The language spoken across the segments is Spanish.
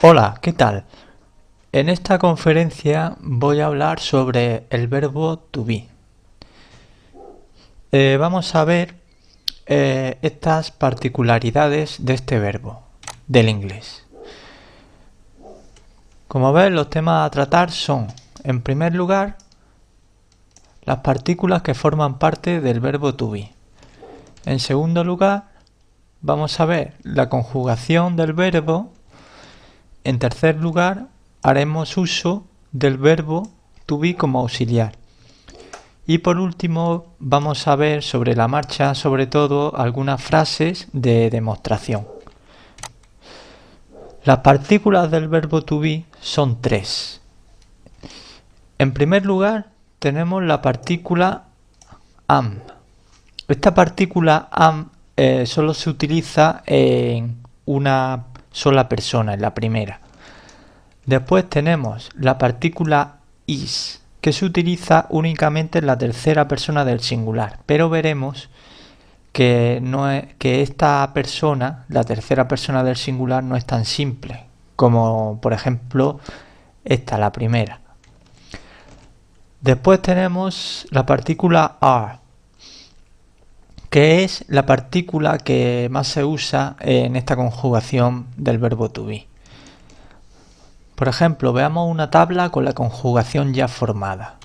Hola, ¿qué tal? En esta conferencia voy a hablar sobre el verbo to be. Vamos a ver estas particularidades de este verbo, del inglés. Como ves, los temas a tratar son, en primer lugar, las partículas que forman parte del verbo to be. En segundo lugar, vamos a ver la conjugación del verbo. En tercer lugar, haremos uso del verbo to be como auxiliar. Y por último, vamos a ver sobre la marcha, sobre todo, algunas frases de demostración. Las partículas del verbo to be son tres. En primer lugar, tenemos la partícula am. Esta partícula am solo se utiliza en una sola persona, en la primera. Después tenemos la partícula is, que se utiliza únicamente en la tercera persona del singular, pero veremos que esta persona, la tercera persona del singular, no es tan simple como, por ejemplo, esta, la primera. Después tenemos la partícula are, que es la partícula que más se usa en esta conjugación del verbo to be. Por ejemplo, veamos una tabla con la conjugación ya formada.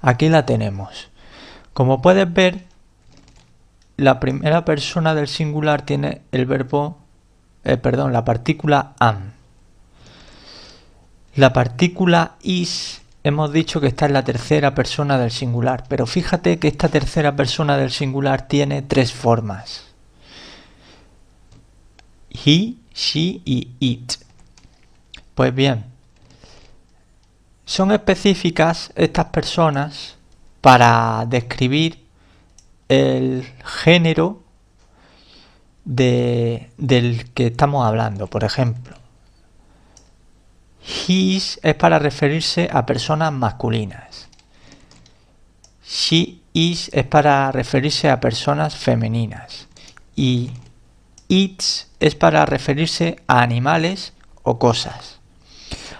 Aquí la tenemos. Como puedes ver, la primera persona del singular tiene el verbo, la partícula am. La partícula is hemos dicho que está en la tercera persona del singular, pero fíjate que esta tercera persona del singular tiene tres formas: he, she y it. Pues bien, son específicas estas personas para describir el género del que estamos hablando. Por ejemplo, his es para referirse a personas masculinas. She is es para referirse a personas femeninas. Y its es para referirse a animales o cosas.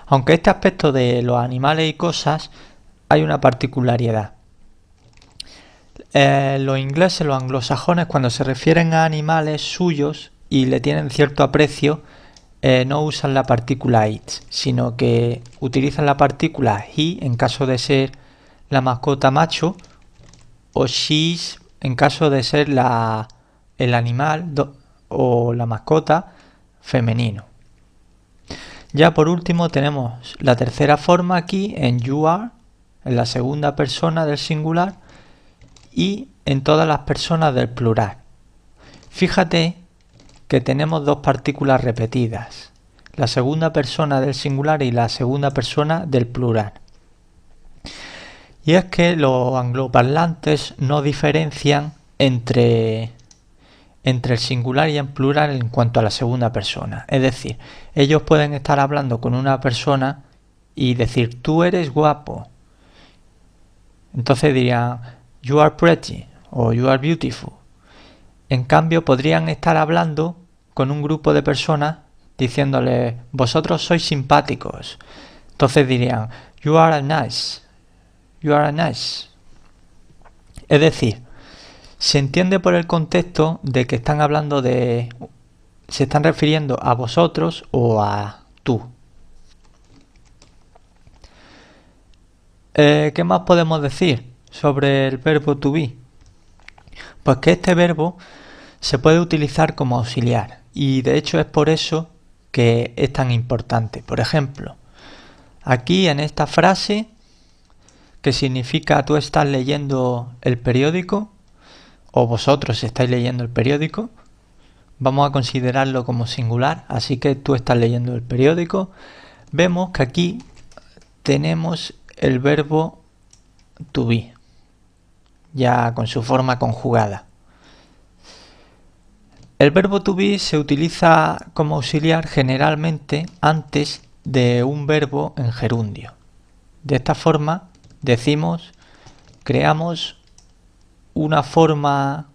Aunque este aspecto de los animales y cosas hay una particularidad. Los ingleses, los anglosajones, cuando se refieren a animales suyos y le tienen cierto aprecio, no usan la partícula it, sino que utilizan la partícula he en caso de ser la mascota macho, o she's en caso de ser el animal o la mascota femenino. Ya por último tenemos la tercera forma aquí en you are, en la segunda persona del singular, y en todas las personas del plural. Fíjate que tenemos dos partículas repetidas, la segunda persona del singular y la segunda persona del plural. Y es que los angloparlantes no diferencian entre el singular y el plural en cuanto a la segunda persona. Es decir, ellos pueden estar hablando con una persona y decir tú eres guapo. Entonces dirían you are pretty o you are beautiful. En cambio, podrían estar hablando con un grupo de personas diciéndole vosotros sois simpáticos. Entonces dirían you are nice. You are nice. Es decir, se entiende por el contexto de que están hablando se están refiriendo a vosotros o a tú. ¿Qué más podemos decir sobre el verbo to be? Pues que este verbo se puede utilizar como auxiliar y de hecho es por eso que es tan importante. Por ejemplo, aquí en esta frase, que significa tú estás leyendo el periódico o vosotros estáis leyendo el periódico, vamos a considerarlo como singular, así que tú estás leyendo el periódico. Vemos que aquí tenemos el verbo to be, ya con su forma conjugada. El verbo to be se utiliza como auxiliar generalmente antes de un verbo en gerundio. De esta forma decimos, creamos una forma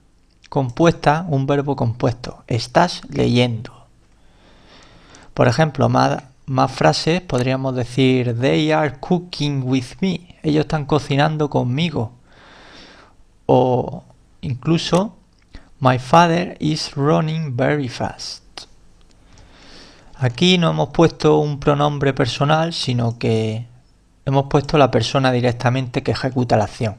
compuesta, un verbo compuesto. Estás leyendo. Por ejemplo, más frases podríamos decir They are cooking with me. Ellos están cocinando conmigo. O incluso My father is running very fast. Aquí no hemos puesto un pronombre personal, sino que hemos puesto la persona directamente que ejecuta la acción.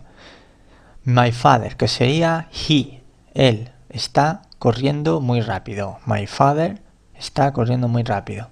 My father, que sería he, él, está corriendo muy rápido. My father está corriendo muy rápido.